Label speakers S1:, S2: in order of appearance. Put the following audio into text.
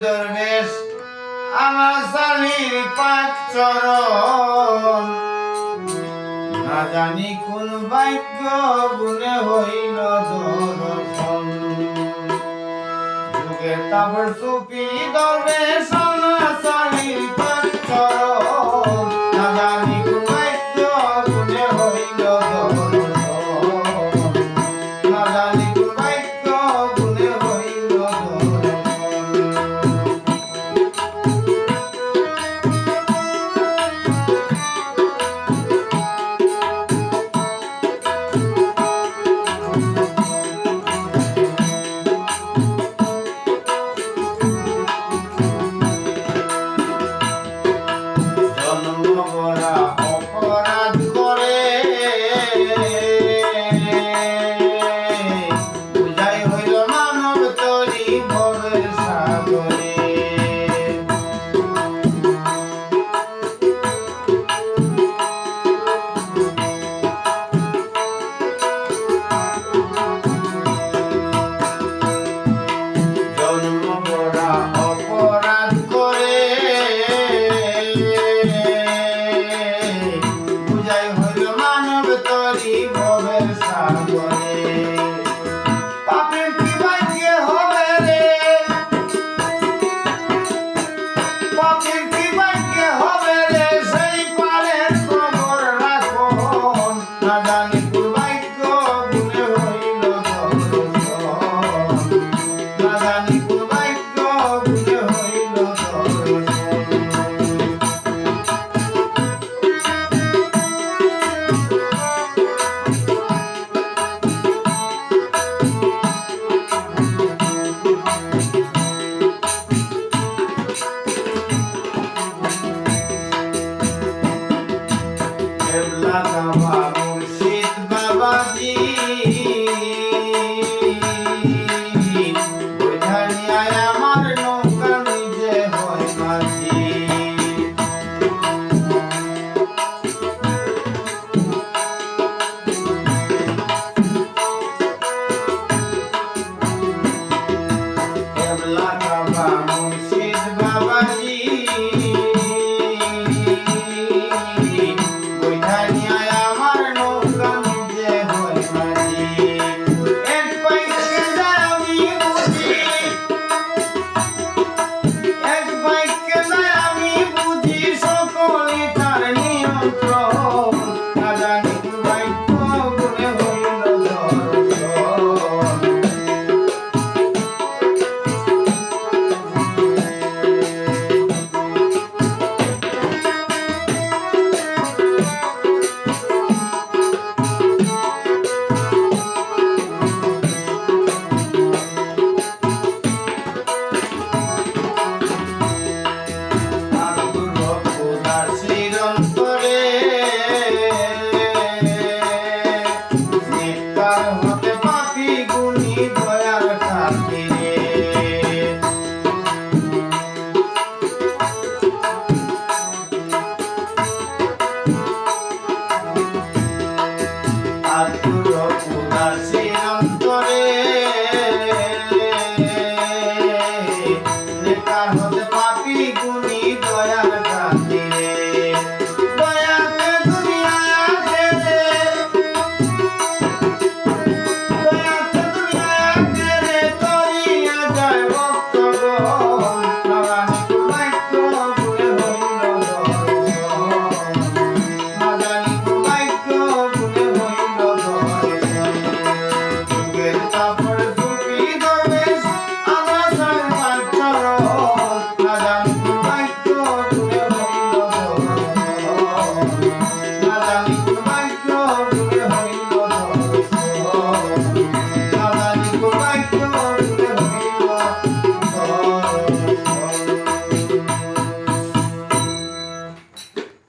S1: দরবেশ আমার সালির পাক চরণ না জানি কোন ভাগ্য গুণে হইল দর্শন যুগে তাবর সুফি দরবেশ আমার সালির পাক চরণ না জানি কোন ভাগ্য গুণে হইল দর্শন না জানি কোন ভাগ্য গুণে হইল দর্শন অপরাধ করে পূজাই হইল মানব তরি ভবের সাগরে জন্ম করা অপরাধ করে ভবের সাগরে পাপের কি ভাগ্য হবে রে পাপের কি ভাগ্য হবে রে সেই পারের খবর রাখুন না জানি কোন ভাগ্য গুণে হইল দর্শন না জানি কোন ভাগ্য গুণে হইল দর্শন মুর্শিদ বাবাজি বুঝানিয়ায় আমার নৌকা নিজে হয় মাঝি কেবলা বাবা মুর্শিদ বাবাজি হতে পাপি গুণী দয়ার খাতিরে আতুর উদাসীন অন্তরে নেতার